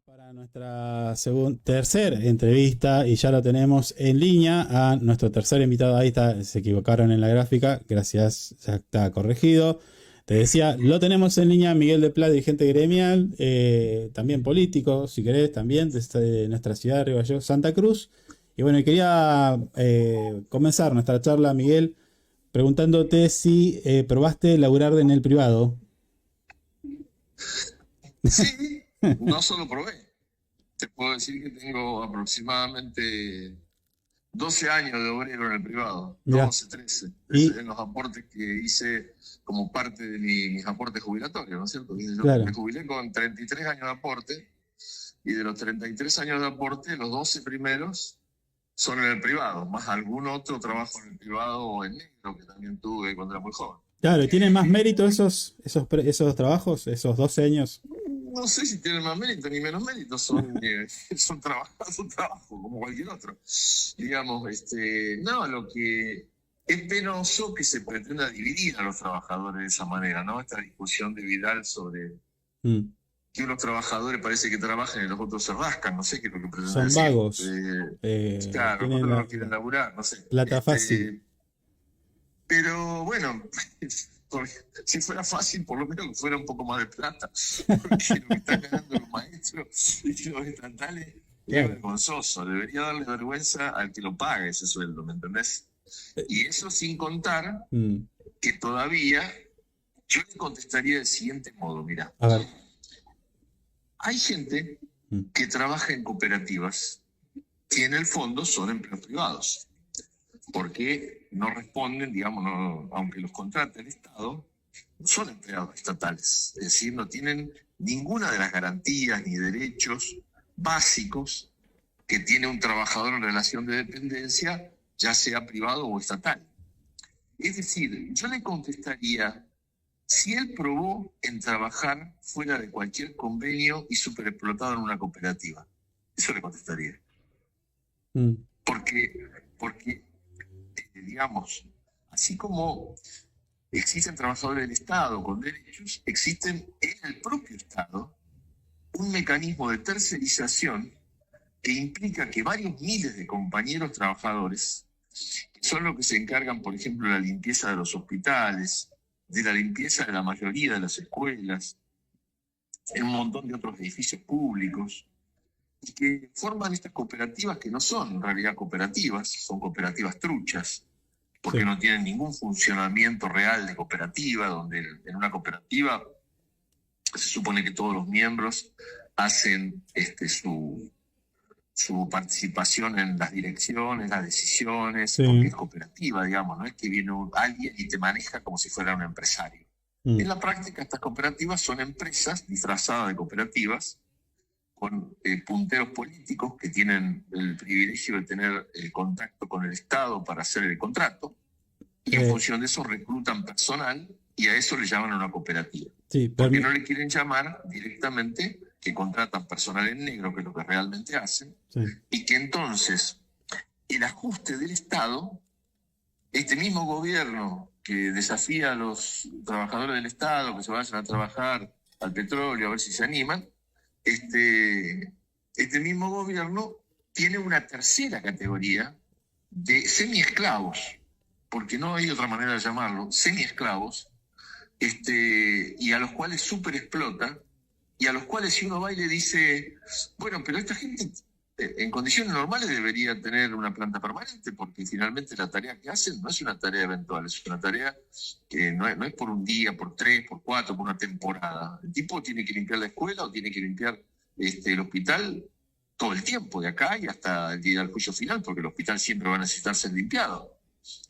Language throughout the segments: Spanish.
Para nuestra tercera entrevista, y ya lo tenemos en línea a nuestro tercer invitado. Ahí está, se equivocaron en la gráfica, gracias, ya está corregido. Te decía, lo tenemos en línea Miguel de Pla, dirigente gremial, también político, si querés, también de nuestra ciudad de Río Gallegos, Santa Cruz. Y bueno, quería comenzar nuestra charla, Miguel, preguntándote si probaste laburar en el privado. Sí, no solo probé. Te puedo decir que tengo aproximadamente 12 años de obrero en el privado, Mirá. 12, 13. Y En los aportes que hice como parte de mis aportes jubilatorios, ¿no es cierto? Yo claro, me jubilé con 33 años de aporte, y de los 33 años de aporte, los 12 primeros son en el privado, más algún otro trabajo en el privado o en negro que también tuve cuando era muy joven. claro, ¿y tienen más mérito esos trabajos, esos 12 años? No sé si tienen más mérito ni menos mérito, son trabajos como cualquier otro. Digamos, no, lo que es penoso que se pretenda dividir a los trabajadores de esa manera, ¿no? Esta discusión de Vidal sobre que unos trabajadores parece que trabajan y los otros se rascan, no sé qué es lo que pretende Son decir. vagos, Claro, los tienen otros no quieren laburar, no sé. plata fácil. Pero bueno, si fuera fácil, por lo menos que fuera un poco más de plata. Porque lo que están ganando los maestros y los estatales es vergonzoso. Debería darle vergüenza al que lo paga ese sueldo, ¿me entendés? Y eso sin contar que todavía yo le contestaría del siguiente modo, mira. A ver. Hay gente que trabaja en cooperativas que en el fondo son empleos privados, porque no responden, digamos, aunque los contrate el Estado, no son empleados estatales, es decir, no tienen ninguna de las garantías ni derechos básicos que tiene un trabajador en relación de dependencia, ya sea privado o estatal. Es decir, yo le contestaría, si él probó en trabajar fuera de cualquier convenio y superexplotado en una cooperativa, eso le contestaría. Porque digamos, así como existen trabajadores del Estado con derechos, existen en el propio Estado un mecanismo de tercerización que implica que varios miles de compañeros trabajadores, que son los que se encargan, por ejemplo, de la limpieza de los hospitales, de la limpieza de la mayoría de las escuelas, en un montón de otros edificios públicos, y que forman estas cooperativas que no son en realidad cooperativas, son cooperativas truchas, porque no tienen ningún funcionamiento real de cooperativa, donde en una cooperativa se supone que todos los miembros hacen su participación en las direcciones, las decisiones, porque es cooperativa, digamos, no es que viene alguien y te maneja como si fuera un empresario. En la práctica, estas cooperativas son empresas disfrazadas de cooperativas, con punteros políticos que tienen el privilegio de tener contacto con el Estado para hacer el contrato, y en función de eso reclutan personal, y a eso le llaman una cooperativa. Porque no le quieren llamar directamente que contratan personal en negro, que es lo que realmente hacen, y que entonces el ajuste del Estado, este mismo gobierno que desafía a los trabajadores del Estado que se vayan a trabajar al petróleo a ver si se animan, este mismo gobierno tiene una tercera categoría de semiesclavos, porque no hay otra manera de llamarlo, semiesclavos, y a los cuales superexplota, y a los cuales si uno va y le dice, bueno, pero esta gente en condiciones normales debería tener una planta permanente, porque finalmente la tarea que hacen no es una tarea eventual, es una tarea que no es por un día, por 3, por 4, por una temporada. El tipo tiene que limpiar la escuela o tiene que limpiar el hospital todo el tiempo, de acá y hasta el día del juicio final, porque el hospital siempre va a necesitar ser limpiado.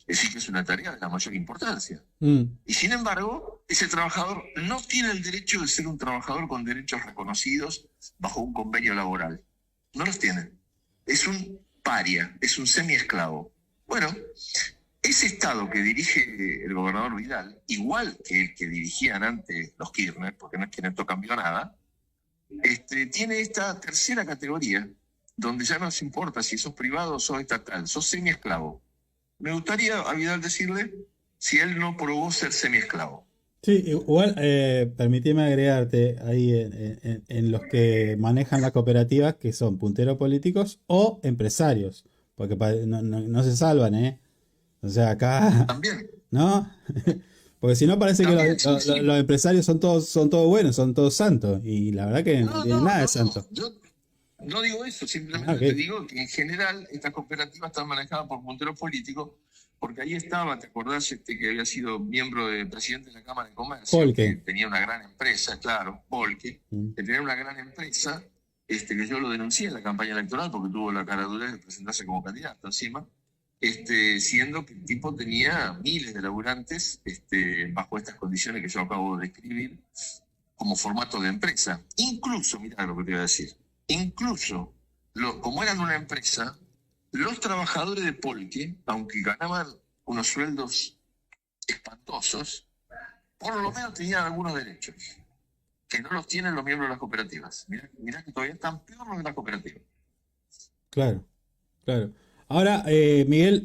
Es decir, que es una tarea de la mayor importancia. Y sin embargo, ese trabajador no tiene el derecho de ser un trabajador con derechos reconocidos bajo un convenio laboral. No los tiene. Es un paria, es un semiesclavo. Bueno, ese Estado que dirige el gobernador Vidal, igual que el que dirigían antes los Kirchner, porque no es que esto cambió nada, tiene esta tercera categoría, donde ya no nos importa si sos privado o sos estatal, sos semiesclavo. Me gustaría a Vidal decirle si él no probó ser semiesclavo. Sí, igual, permitime agregarte ahí en los que manejan las cooperativas, que son punteros políticos o empresarios, porque no se salvan, ¿eh? O sea, acá, También, ¿no? Porque si no parece que también, sí, los sí. empresarios son todos buenos, son todos santos, y la verdad que no No, tienen no, nada de no. santo. Yo no digo eso, Ah, simplemente te ok. digo que en general estas cooperativas están manejadas por punteros políticos, porque ahí estaba, ¿te acordás que había sido miembro de presidente de la Cámara de Comercio, que Polke. tenía una gran empresa, claro, Polke, Mm. que tenía una gran empresa, que yo lo denuncié en la campaña electoral porque tuvo la caradurez de presentarse como candidato encima, siendo que el tipo tenía miles de laburantes bajo estas condiciones que yo acabo de describir como formato de empresa. Incluso, mira lo que te voy a decir, incluso como eran una empresa, los trabajadores de Polke, aunque ganaban unos sueldos espantosos, por lo menos tenían algunos derechos que no los tienen los miembros de las cooperativas. Mirá que todavía están peor los de las cooperativas. Claro, claro. Ahora, Miguel,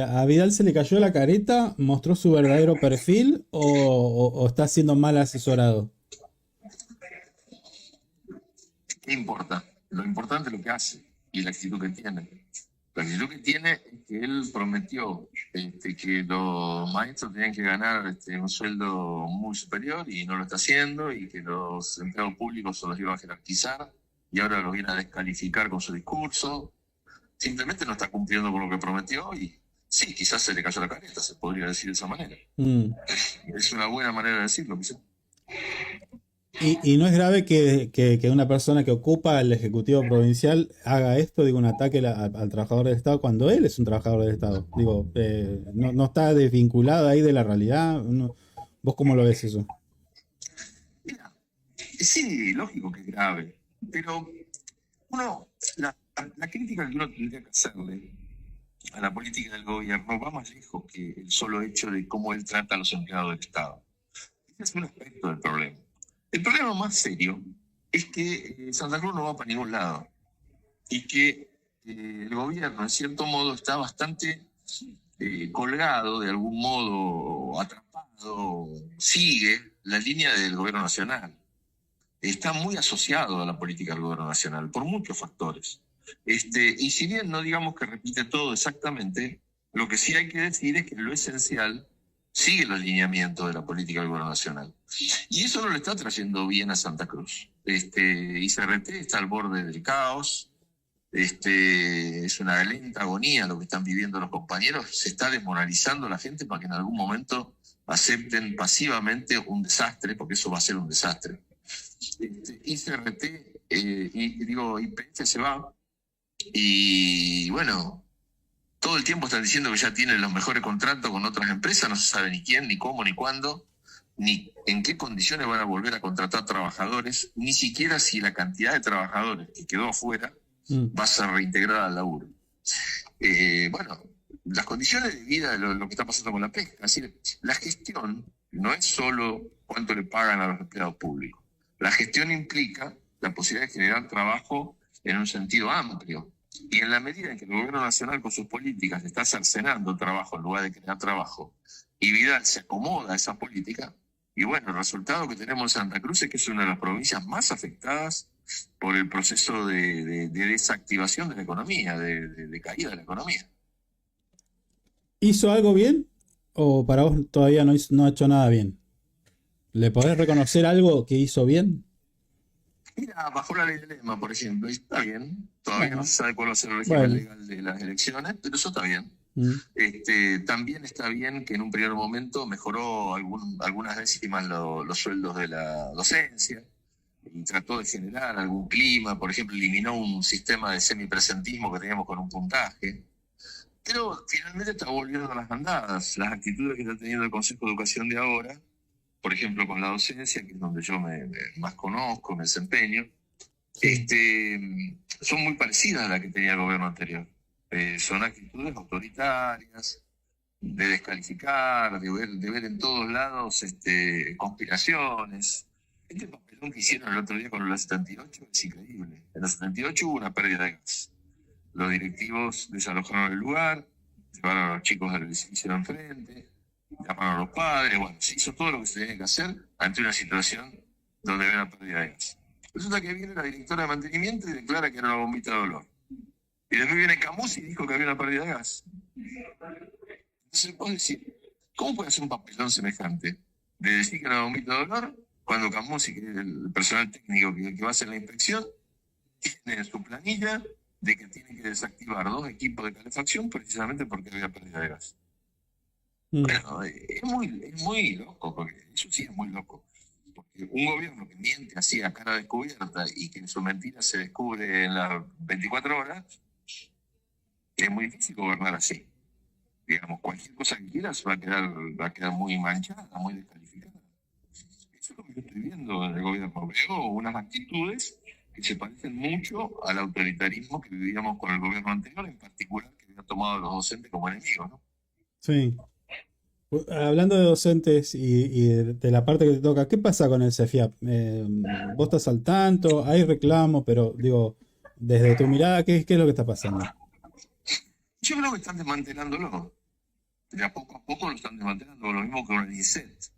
¿a Vidal se le cayó la careta? ¿Mostró su verdadero perfil o está siendo mal asesorado? ¿Qué importa? Lo importante es lo que hace y la actitud que tiene. La actitud que tiene es que él prometió que los maestros tenían que ganar un sueldo muy superior y no lo está haciendo, y que los empleados públicos se los iba a jerarquizar y ahora los viene a descalificar con su discurso. Simplemente no está cumpliendo con lo que prometió y sí, quizás se le cayó la careta, se podría decir de esa manera. Mm. Es una buena manera de decirlo, quizás. Y no es grave que una persona que ocupa el Ejecutivo Provincial haga esto, digo, un ataque al trabajador del Estado cuando él es un trabajador del Estado. Digo, no está desvinculado ahí de la realidad. ¿Vos cómo lo ves eso? Mira, sí, lógico que es grave, pero uno, la crítica que uno tendría que hacerle a la política del gobierno va más lejos que el solo hecho de cómo él trata a los empleados del Estado. Ese es un aspecto del problema. El problema más serio es que Santa Cruz no va para ningún lado y que el gobierno, en cierto modo, está bastante colgado, de algún modo atrapado, sigue la línea del gobierno nacional. Está muy asociado a la política del gobierno nacional por muchos factores. Y si bien no digamos que repite todo exactamente, lo que sí hay que decir es que lo esencial sigue los lineamientos de la política del gobierno nacional. Y eso no le está trayendo bien a Santa Cruz. ICRT está al borde del caos. Es una lenta agonía lo que están viviendo los compañeros. Se está desmoralizando la gente para que en algún momento acepten pasivamente un desastre, porque eso va a ser un desastre. ICRT, IPF se va, y bueno, todo el tiempo están diciendo que ya tienen los mejores contratos con otras empresas, no se sabe ni quién, ni cómo, ni cuándo, ni en qué condiciones van a volver a contratar trabajadores, ni siquiera si la cantidad de trabajadores que quedó afuera Mm. va a ser reintegrada al laburo. Bueno, las condiciones de vida de lo que está pasando con la pesca, es decir, la gestión no es solo cuánto le pagan a los empleados públicos. La gestión implica la posibilidad de generar trabajo en un sentido amplio. Y en la medida en que el gobierno nacional con sus políticas está cercenando trabajo en lugar de crear trabajo, y Vidal se acomoda a esa política, y bueno, el resultado que tenemos en Santa Cruz es que es una de las provincias más afectadas por el proceso de desactivación de la economía, de caída de la economía. ¿Hizo algo bien? ¿O para vos todavía no ha hecho nada bien? ¿Le podés reconocer algo que hizo bien? Mira, bajó la ley del ESMA, por ejemplo, y está bien. Todavía no Bueno, se sabe cuál va a ser el régimen bueno. legal de las elecciones, pero eso está bien. Mm. También está bien que en un primer momento mejoró algunas décimas los sueldos de la docencia y trató de generar algún clima. Por ejemplo, eliminó un sistema de semipresentismo que teníamos con un puntaje. Pero finalmente está volviendo a las andadas. Las actitudes que está teniendo el Consejo de Educación de ahora, por ejemplo, con la docencia, que es donde yo me más conozco, me desempeño, Sí. son muy parecidas a las que tenía el gobierno anterior. Son actitudes autoritarias, de descalificar, de ver en todos lados conspiraciones. Este papelón que hicieron el otro día con los 78 es increíble. En los 78 hubo una pérdida de gas. Los directivos desalojaron el lugar, llevaron a los chicos al edificio de enfrente, llamaron a los padres, bueno, se hizo todo lo que se tenía que hacer ante una situación donde había una pérdida de gas. Resulta que viene la directora de mantenimiento y declara que era una bombita de olor. Y después viene Camus y dijo que había una pérdida de gas. Entonces vos decís, ¿cómo puede hacer un papelón semejante de decir que era una bombita de olor cuando Camus y que el personal técnico que va a hacer la inspección tiene en su planilla de que tiene que desactivar 2 equipos de calefacción precisamente porque había pérdida de gas? Bueno, es muy loco, porque eso sí es muy loco. Porque un gobierno que miente así a cara descubierta y que su mentira se descubre en las 24 horas, es muy difícil gobernar así. Digamos, cualquier cosa que quieras va a quedar muy manchada, muy descalificada. Eso es lo que yo estoy viendo en el gobierno. Veo unas actitudes que se parecen mucho al autoritarismo que vivíamos con el gobierno anterior, en particular que había tomado a los docentes como enemigos, ¿no? Sí. Hablando de docentes y de la parte que te toca, ¿qué pasa con el CEFIAP? ¿Vos estás al tanto? ¿Hay reclamo? Pero digo, desde tu mirada, ¿qué es lo que está pasando? Yo creo que están desmantelándolo. De a poco lo están desmantelando, lo mismo que con el INSET.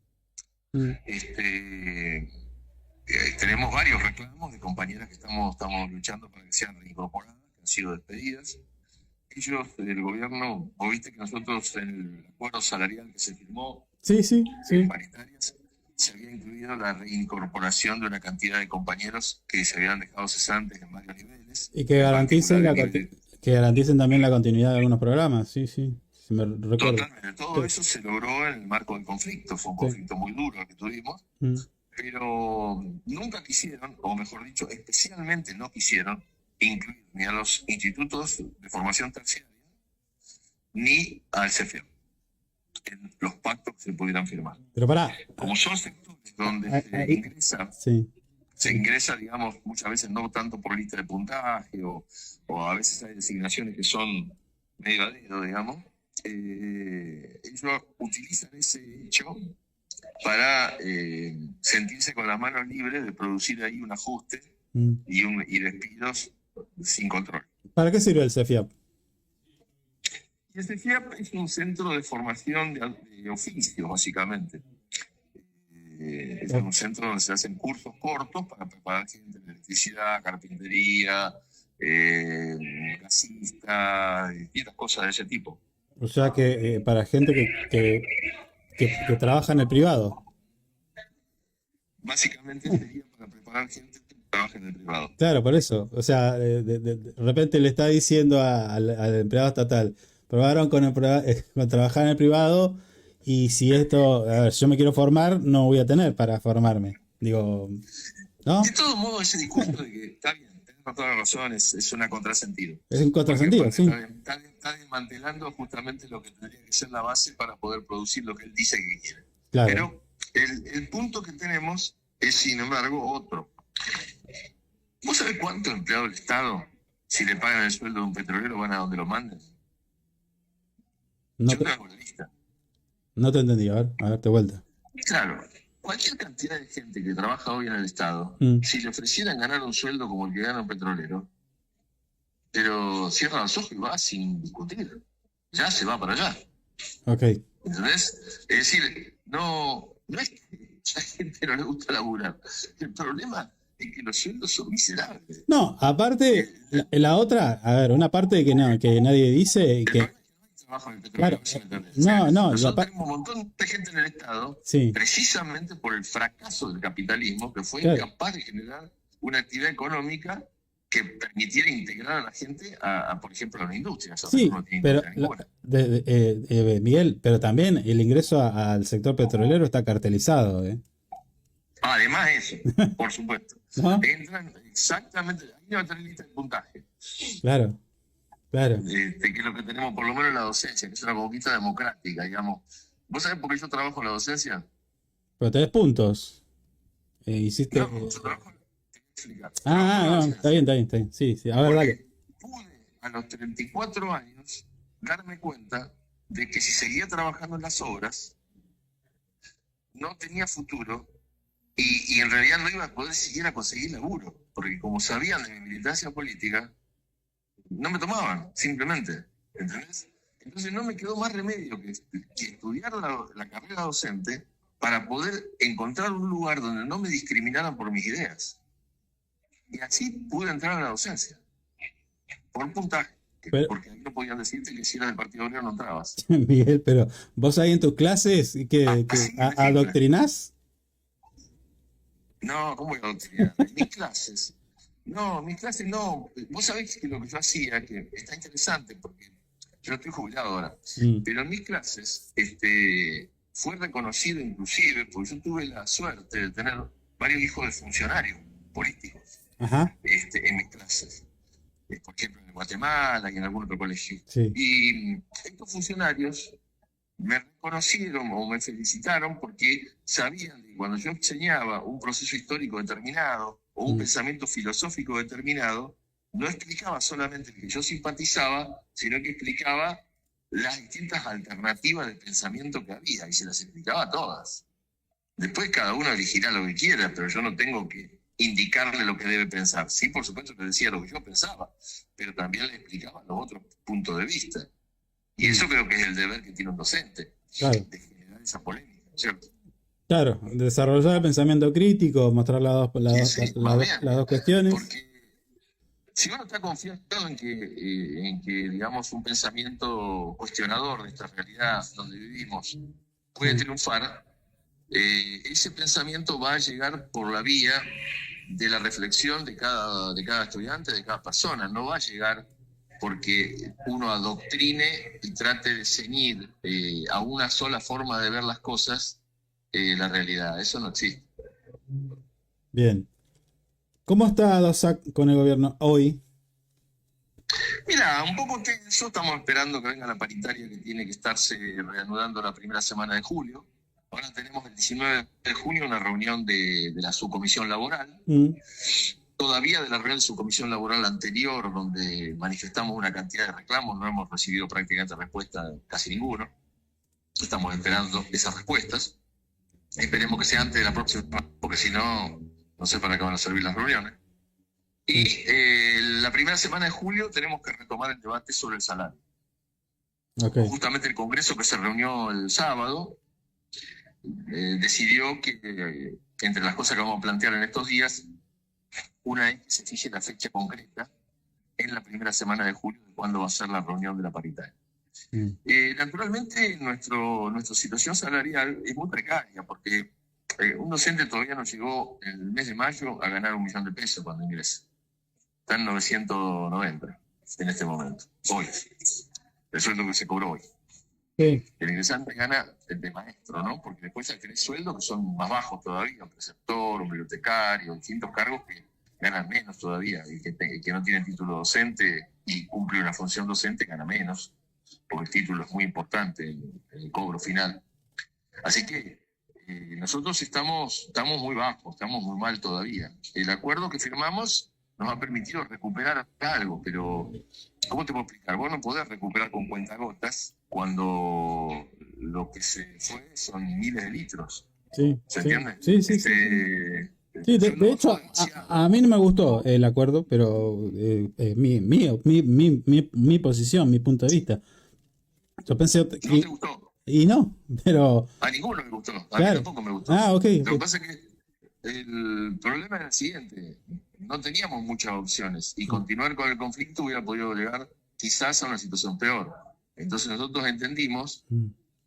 Tenemos varios reclamos de compañeras que estamos luchando para que sean reincorporadas, que han sido despedidas. Ellos, el gobierno, vos viste que nosotros en el acuerdo salarial que se firmó, Sí. paritarias, se había incluido la reincorporación de una cantidad de compañeros que se habían dejado cesantes en varios niveles. Y que garanticen también la continuidad de algunos programas, sí, me recuerdo. Totalmente, todo eso se logró en el marco del conflicto, fue un conflicto muy duro el que tuvimos, pero nunca quisieron, o mejor dicho, especialmente no quisieron incluir ni a los institutos de formación terciaria ni al CFEO en los pactos que se pudieran firmar. Pero pará. Como son sectores donde se ingresa, digamos, muchas veces no tanto por lista de puntaje o a veces hay designaciones que son medio a dedo, digamos, ellos utilizan ese hecho para sentirse con las manos libres de producir ahí un ajuste y despidos sin control. ¿Para qué sirve el CEFIAP? Y el CEFIAP es un centro de formación de oficios, básicamente. Es un centro donde se hacen cursos cortos para preparar gente de electricidad, carpintería, gasista, distintas cosas de ese tipo. O sea que para gente que trabaja en el privado. Básicamente sería para preparar gente que trabaja en el privado. Claro, por eso. O sea, de repente le está diciendo al empleado estatal, probaron con trabajar en el privado y si esto, a ver, yo me quiero formar, no voy a tener para formarme. Digo, ¿no? De todo modo, ese discurso de que está bien, tenés toda la razón, es una contrasentido. Es un contrasentido, sí. Está desmantelando justamente lo que tendría que ser la base para poder producir lo que él dice que quiere. Claro. Pero el punto que tenemos es, sin embargo, otro. ¿Vos sabés cuánto empleado del Estado, si le pagan el sueldo de un petrolero, van a donde lo manden? Yo te hago la lista. No te entendí, a ver, de vuelta. Claro, cualquier cantidad de gente que trabaja hoy en el Estado, si le ofrecieran ganar un sueldo como el que gana un petrolero, pero cierra los ojos y va sin discutir. Ya se va para allá. Ok. ¿Entendés? Es decir, no es que a la gente no le gusta laburar. El problema es que los sueldos son miserables. No, aparte, la otra, a ver, una parte que nadie dice que... Claro, nosotros tenemos un montón de gente en el Estado, precisamente por el fracaso del capitalismo, que fue incapaz de generar una actividad económica que permitiera integrar a la gente por ejemplo, a la industria. Sí, pero Miguel, pero también el ingreso al sector petrolero está cartelizado. Además eso, por supuesto. ¿No? Entran exactamente, ahí va a tener lista de puntaje. Claro. Que es lo que tenemos por lo menos en la docencia, que es una conquista democrática, digamos. ¿Vos sabés por qué yo trabajo en la docencia? Pero tenés puntos. Hiciste... No, yo trabajo... está bien. Sí. A ver, dale. Pude a los 34 años darme cuenta de que si seguía trabajando en las obras, no tenía futuro y en realidad no iba a poder siquiera conseguir laburo, porque como sabían de mi militancia política, no me tomaban, simplemente. ¿Entendés? Entonces no me quedó más remedio que estudiar la carrera docente para poder encontrar un lugar donde no me discriminaran por mis ideas. Y así pude entrar a la docencia, por puntaje. Porque ahí no podían decirte que si eras del Partido Obrero no entrabas. Miguel, pero vos ahí en tus clases, ¿adoctrinás? No, ¿cómo voy a adoctrinar? Mis clases no. Vos sabés que lo que yo hacía, que está interesante, porque yo estoy jubilado ahora, pero en mis clases fue reconocido inclusive, porque yo tuve la suerte de tener varios hijos de funcionarios políticos. Ajá. En mis clases. Por ejemplo, en Guatemala y en algún otro colegio. Sí. Y estos funcionarios me reconocieron o me felicitaron porque sabían que cuando yo enseñaba un proceso histórico determinado o un pensamiento filosófico determinado, no explicaba solamente el que yo simpatizaba, sino que explicaba las distintas alternativas de pensamiento que había y se las explicaba todas. Después cada uno elegirá lo que quiera, pero yo no tengo que indicarle lo que debe pensar. Sí, por supuesto que decía lo que yo pensaba, pero también le explicaba los otros puntos de vista. Y eso creo que es el deber que tiene un docente, claro, de generar esa polémica, ¿cierto? Claro, desarrollar el pensamiento crítico, mostrar las dos cuestiones. Porque si uno está confiado en que digamos, un pensamiento cuestionador de esta realidad donde vivimos puede triunfar, ese pensamiento va a llegar por la vía de la reflexión de cada estudiante, de cada persona. No va a llegar porque uno adoctrine y trate de ceñir a una sola forma de ver las cosas la realidad. Eso no existe. Bien. ¿Cómo está DOSAC con el gobierno hoy? Mira, un poco tenso. Estamos esperando que venga la paritaria que tiene que estarse reanudando la primera semana de julio. Ahora tenemos el 19 de junio una reunión de la subcomisión laboral. Todavía de la Real Subcomisión Laboral anterior, donde manifestamos una cantidad de reclamos, no hemos recibido prácticamente respuesta casi ninguno. Estamos esperando esas respuestas. Esperemos que sea antes de la próxima, porque si no, no sé para qué van a servir las reuniones. Y la primera semana de julio tenemos que retomar el debate sobre el salario. Okay. Justamente el Congreso, que se reunió el sábado, decidió que entre las cosas que vamos a plantear en estos días, una es que se fije la fecha concreta en la primera semana de julio de cuándo va a ser la reunión de la paritaria. Naturalmente, nuestra situación salarial es muy precaria porque un docente todavía no llegó en el mes de mayo a ganar 1 millón de pesos cuando ingresa. Está en 990 en este momento, hoy. El sueldo que se cobró hoy. Sí. El ingresante gana el de maestro, ¿no? Porque después hay tenés sueldos que son más bajos todavía, un preceptor, un bibliotecario, distintos cargos que ganan menos todavía, y que no tiene título docente y cumple una función docente gana menos, porque el título es muy importante en el cobro final. Así que nosotros estamos muy bajos, estamos muy mal todavía. El acuerdo que firmamos nos ha permitido recuperar algo, pero ¿cómo te puedo explicar? Vos no podés recuperar con cuentagotas cuando lo que se fue son miles de litros. Sí, ¿Se entiende? Sí. Sí, de hecho, a mí no me gustó el acuerdo, pero mi posición, mi punto de vista. Yo pensé ¿No te gustó? Y no, pero... A ninguno me gustó, a claro. mí tampoco me gustó. Ah, okay. Lo que pasa es que el problema era el siguiente, no teníamos muchas opciones y continuar con el conflicto hubiera podido llegar quizás a una situación peor. Entonces nosotros entendimos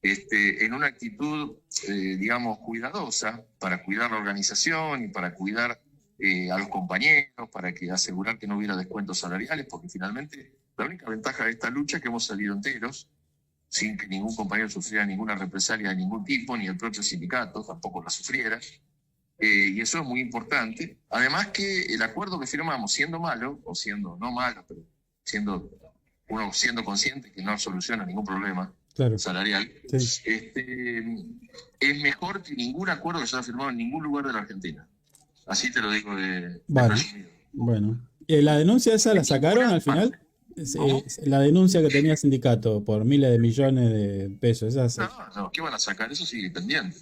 en una actitud, digamos, cuidadosa, para cuidar la organización y para cuidar a los compañeros, para asegurar que no hubiera descuentos salariales, porque finalmente la única ventaja de esta lucha es que hemos salido enteros, sin que ningún compañero sufriera ninguna represalia de ningún tipo, ni el propio sindicato tampoco la sufriera, y eso es muy importante. Además que el acuerdo que firmamos, siendo malo, o siendo no malo, pero siendo consciente que no soluciona ningún problema, claro, salarial, sí, es mejor que ningún acuerdo que se haya firmado en ningún lugar de la Argentina. Así te lo digo de resumido. Bueno. ¿La denuncia esa la sacaron al final? La denuncia que tenía el sindicato por miles de millones de pesos. No, ¿qué van a sacar? Eso sigue pendiente.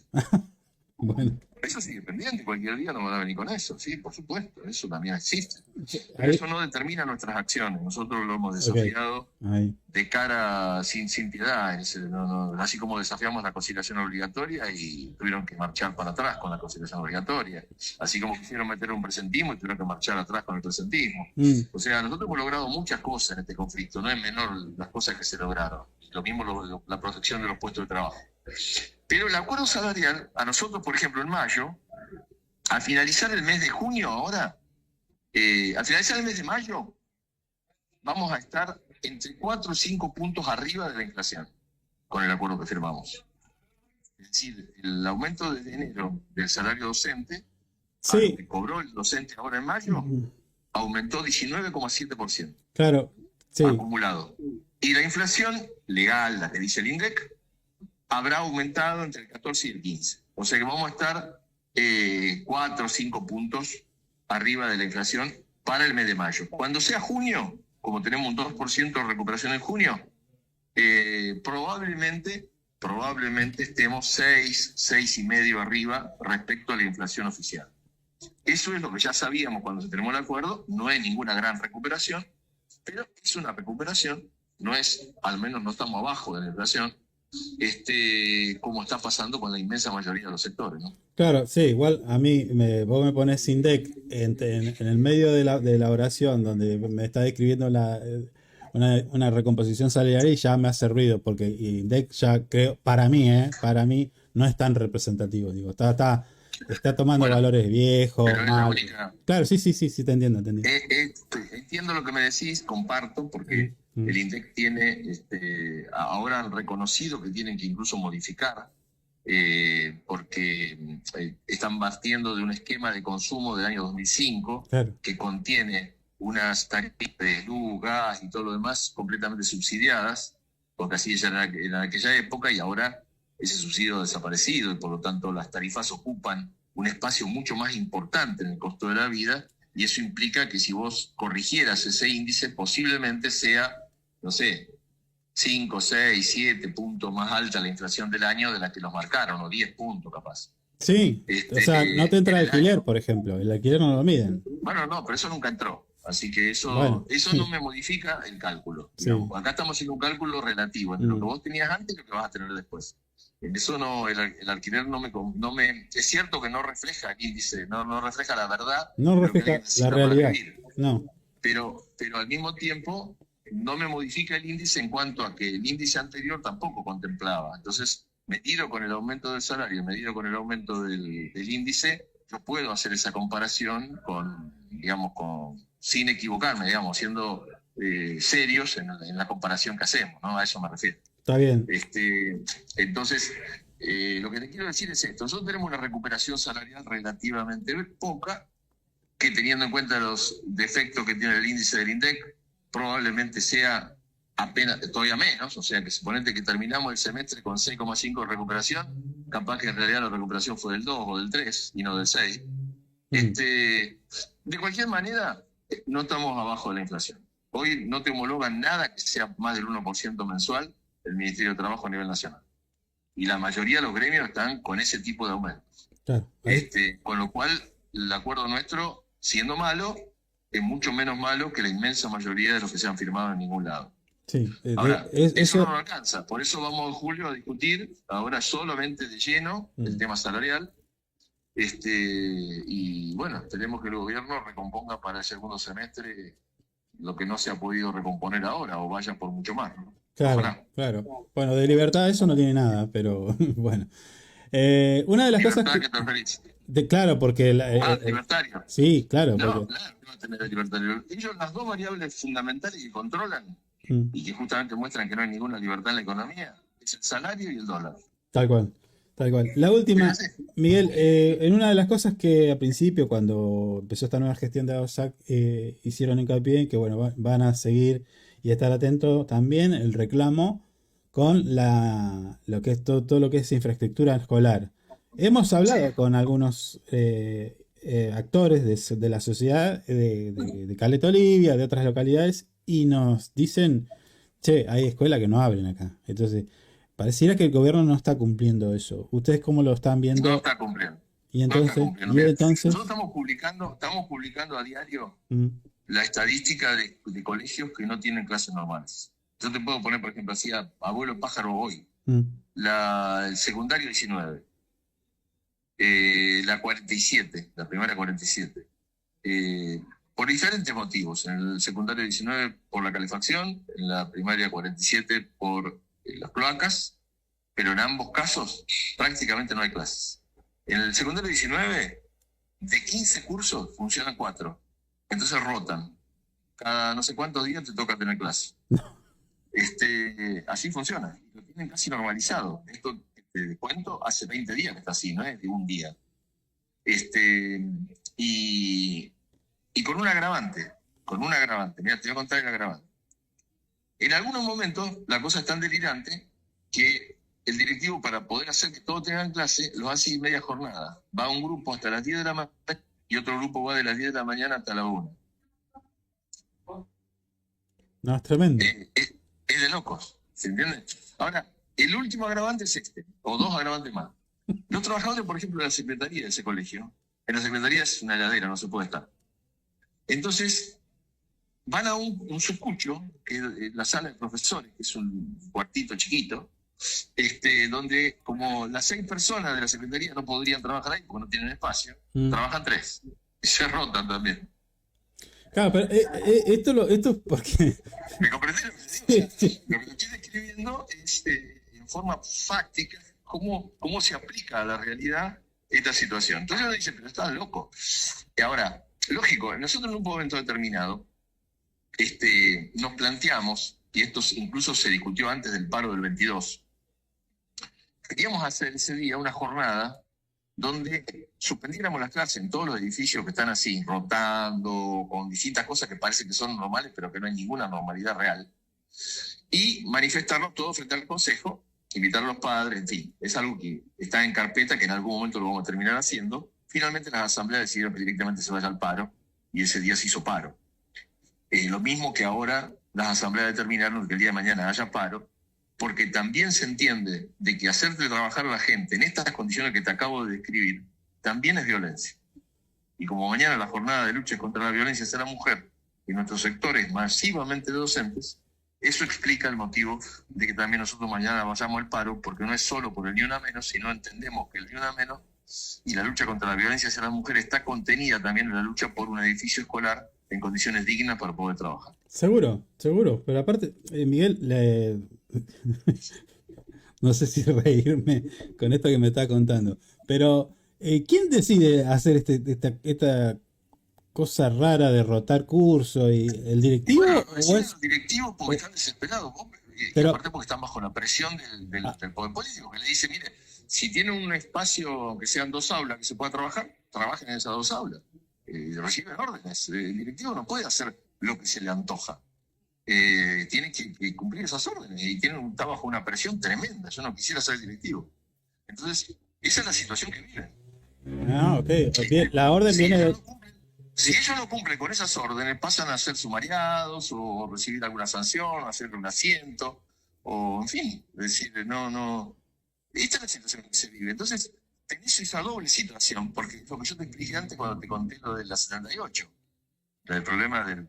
Bueno. Eso sigue pendiente, cualquier día nos van a venir con eso, sí, por supuesto, eso también existe. Pero Ahí, eso no determina nuestras acciones, nosotros lo hemos desafiado ahí. de cara sin piedad, así como desafiamos la conciliación obligatoria y tuvieron que marchar para atrás con la conciliación obligatoria, así como quisieron meter un presentismo y tuvieron que marchar atrás con el presentismo. O sea, nosotros hemos logrado muchas cosas en este conflicto, no es menor las cosas que se lograron, lo mismo la protección de los puestos de trabajo. Pero el acuerdo salarial, a nosotros, por ejemplo, en mayo, al finalizar el mes de junio ahora, al finalizar el mes de mayo, vamos a estar entre 4 o 5 puntos arriba de la inflación con el acuerdo que firmamos. Es decir, el aumento desde enero del salario docente, Sí. que cobró el docente ahora en mayo, aumentó 19,7%. Claro, sí. Acumulado. Y la inflación legal, la que dice el INDEC, habrá aumentado entre el 14 y el 15. O sea que vamos a estar 4 o 5 puntos arriba de la inflación para el mes de mayo. Cuando sea junio, como tenemos un 2% de recuperación en junio, probablemente estemos 6,5 arriba respecto a la inflación oficial. Eso es lo que ya sabíamos cuando se terminó el acuerdo, no es ninguna gran recuperación, pero es una recuperación, al menos no estamos abajo de la inflación, como está pasando con la inmensa mayoría de los sectores, ¿no? Claro, sí, igual a mí, vos me pones INDEC en el medio de la oración donde me está describiendo una recomposición salarial y ya me hace ruido, porque INDEC ya creo, para mí no es tan representativo, digo, está tomando valores viejos, pero es la única. Claro, sí, te entiendo. Entiendo lo que me decís, comparto, porque el INDEC tiene, ahora han reconocido que tienen que incluso modificar, porque están partiendo de un esquema de consumo del año 2005, claro, que contiene unas tarifas de luz, gas y todo lo demás completamente subsidiadas, porque así era en aquella época, y ahora ese subsidio ha desaparecido y por lo tanto las tarifas ocupan un espacio mucho más importante en el costo de la vida, y eso implica que si vos corrigieras ese índice posiblemente sea, no sé, 5, 6, 7 puntos más alta la inflación del año de la que nos marcaron, o 10 puntos capaz. Sí, o sea, no te entra el alquiler, por ejemplo, el alquiler no lo miden. Bueno, no, pero eso nunca entró, así que eso no me modifica el cálculo. Sí. Acá estamos haciendo un cálculo relativo entre lo que vos tenías antes y lo que vas a tener después. En eso no, el alquiler no me... Es cierto que no refleja el índice, no refleja la verdad. No refleja la realidad, no. Pero al mismo tiempo no me modifica el índice en cuanto a que el índice anterior tampoco contemplaba. Entonces, medido con el aumento del salario, medido con el aumento del índice, yo puedo hacer esa comparación sin equivocarme, siendo serios en la comparación que hacemos, ¿no? A eso me refiero. Está bien. Entonces, lo que te quiero decir es esto. Nosotros tenemos una recuperación salarial relativamente poca, que teniendo en cuenta los defectos que tiene el índice del INDEC, probablemente sea apenas, todavía menos, o sea que suponete que terminamos el semestre con 6,5 de recuperación, capaz que en realidad la recuperación fue del 2 o del 3 y no del 6. De cualquier manera, no estamos abajo de la inflación. Hoy no te homologan nada que sea más del 1% mensual el Ministerio de Trabajo a nivel nacional. Y la mayoría de los gremios están con ese tipo de aumentos. Claro. Con lo cual, el acuerdo nuestro, siendo malo, es mucho menos malo que la inmensa mayoría de los que se han firmado en ningún lado. Sí, ahora, eso no nos alcanza. Por eso vamos en julio a discutir, ahora solamente de lleno, el tema salarial. Y bueno, esperemos que el gobierno recomponga para el segundo semestre lo que no se ha podido recomponer ahora, o vaya por mucho más, ¿no? Claro, Ojalá. Claro. Bueno, de libertad eso no tiene nada, pero bueno. Una de las cosas que te referís. Claro, porque... libertario. Sí, claro. No, claro, que va a tener el libertario. Ellos, las dos variables fundamentales que controlan y que justamente muestran que no hay ninguna libertad en la economía, es el salario y el dólar. Tal cual. La última, Miguel, en una de las cosas que al principio, cuando empezó esta nueva gestión de AOSAC, hicieron hincapié en que bueno, van a seguir y estar atentos también el reclamo con lo que es todo lo que es infraestructura escolar. Hemos hablado con algunos actores de la sociedad de Caleta Olivia, de otras localidades, y nos dicen, che, hay escuelas que no abren acá. Entonces, pareciera que el gobierno no está cumpliendo eso. ¿Ustedes cómo lo están viendo? No está cumpliendo. Y entonces, nosotros estamos publicando a diario la estadística de colegios que no tienen clases normales. Yo te puedo poner, por ejemplo, así a abuelo pájaro hoy, el secundario 19, la 47, la primaria 47, por diferentes motivos. En el secundario 19 por la calefacción, en la primaria 47 por las cloacas, pero en ambos casos prácticamente no hay clases. En el secundario 19, de 15 cursos, funcionan 4. Entonces rotan. Cada no sé cuántos días te toca tener clase. Así funciona. Lo tienen casi normalizado. Esto, te cuento, hace 20 días que está así, no es de un día. Y con un agravante. Mira, te voy a contar el agravante. En algunos momentos, la cosa es tan delirante que el directivo, para poder hacer que todos tengan clase, los hace media jornada. Va un grupo hasta las 10 de la mañana y otro grupo va de las 10 de la mañana hasta la 1. No, es tremendo. Es de locos, ¿se entiende? Ahora, el último agravante es o 2 agravantes más. Los trabajadores, por ejemplo, de la secretaría de ese colegio, en la secretaría es una heladera, no se puede estar. Entonces, van a un subcucho, que es la sala de profesores, que es un cuartito chiquito, donde como las 6 personas de la secretaría no podrían trabajar ahí porque no tienen espacio, trabajan 3 y se rotan también. Claro, pero esto es porque... ¿Me comprendés lo que te digo? Sí. Lo que estoy describiendo es en forma fáctica cómo se aplica a la realidad esta situación. Entonces uno dice, pero estás loco. Y ahora, lógico, nosotros en un momento determinado nos planteamos, y esto incluso se discutió antes del paro del 22, queríamos hacer ese día una jornada donde suspendiéramos las clases en todos los edificios que están así, rotando, con distintas cosas que parece que son normales, pero que no hay ninguna normalidad real, y manifestarnos todos frente al consejo, invitar a los padres, en fin, es algo que está en carpeta, que en algún momento lo vamos a terminar haciendo. Finalmente las asambleas decidieron que directamente se vaya al paro, y ese día se hizo paro. Lo mismo que ahora las asambleas determinaron que el día de mañana haya paro, porque también se entiende de que hacerte trabajar a la gente en estas condiciones que te acabo de describir también es violencia. Y como mañana la jornada de lucha contra la violencia hacia la mujer y nuestros sectores masivamente de docentes, eso explica el motivo de que también nosotros mañana vayamos al paro, porque no es solo por el Ni Una Menos, sino entendemos que el Ni Una Menos y la lucha contra la violencia hacia la mujer está contenida también en la lucha por un edificio escolar en condiciones dignas para poder trabajar. Seguro. Pero aparte, Miguel, no sé si reírme con esto que me está contando, pero ¿quién decide hacer esta cosa rara de rotar curso? ¿Y el directivo? Bueno, los directivos porque están desesperados, y aparte porque están bajo la presión del poder político, que le dice, mire, si tiene un espacio que sean 2 aulas que se pueda trabajar, trabajen en esas 2 aulas. Reciben órdenes. El directivo no puede hacer lo que se le antoja. Tiene que cumplir esas órdenes y está bajo una presión tremenda. Yo no quisiera ser directivo. Entonces, esa es la situación que viven. Ah, ok. La orden viene de... Si ellos no cumplen con esas órdenes, pasan a ser sumariados o recibir alguna sanción, hacer un asiento, o en fin, es decir, no. Esta es la situación que se vive. Entonces, tenés esa doble situación, porque lo que yo te expliqué antes cuando te conté lo de la 78, el problema de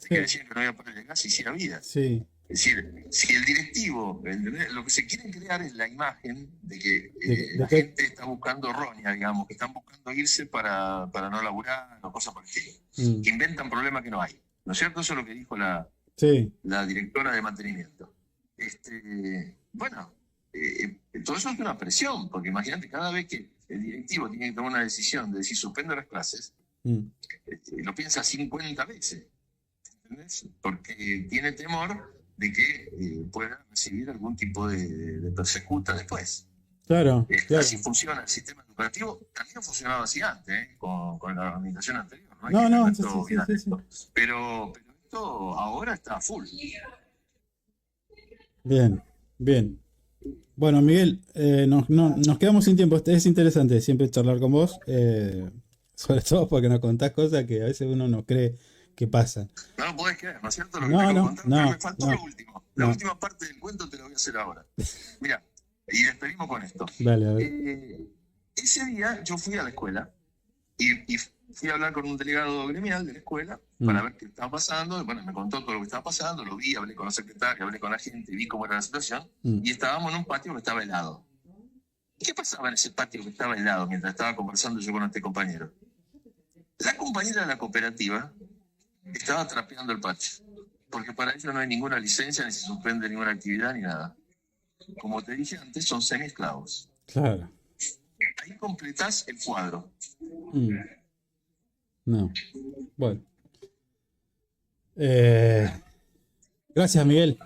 que decían que no había paneles de gas y sí había. Sí. Es decir, si el directivo, ¿entendés? Lo que se quiere crear es la imagen de que la gente está buscando errónea, digamos, que están buscando irse para no laburar o cosas por el estilo, que inventan problemas que no hay. ¿No es cierto? Eso es lo que dijo la directora de mantenimiento. Bueno, todo eso es una presión, porque imagínate, cada vez que el directivo tiene que tomar una decisión de decir suspendo las clases, lo piensa 50 veces, ¿entendés? Porque tiene temor de que pueda recibir algún tipo de persecuta después. Claro. Así funciona el sistema educativo. También funcionaba así antes, con la administración anterior. Sí. Pero esto ahora está a full. Bien. Bueno, Miguel, nos quedamos sin tiempo. Es interesante siempre charlar con vos, sobre todo porque nos contás cosas que a veces uno no cree que pasan. No lo podés creer, ¿no es cierto? Lo que tengo que contar, pero me faltó lo último. La última parte del cuento te la voy a hacer ahora. Mira, y despedimos con esto. Dale, a ver. Ese día yo fui a la escuela y fui a hablar con un delegado gremial de la escuela para ver qué estaba pasando. Bueno, me contó todo lo que estaba pasando, lo vi, hablé con los secretarios, hablé con la gente, vi cómo era la situación, y estábamos en un patio que estaba helado. ¿Qué pasaba en ese patio que estaba helado mientras estaba conversando yo con este compañero? La compañera de la cooperativa estaba trapeando el patio, porque para ellos no hay ninguna licencia, ni se suspende ninguna actividad, ni nada. Como te dije antes, son semi-esclavos. Claro. Ahí completás el cuadro. No. Bueno. Gracias, Miguel.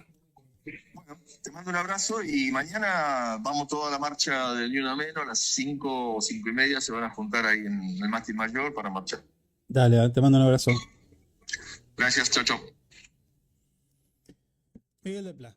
Bueno, te mando un abrazo y mañana vamos toda la marcha del Ni Una Menos. A las 5 o 5:30 se van a juntar ahí en el mástil mayor para marchar. Dale, te mando un abrazo. Gracias, chau, chau. Miguel de Pla.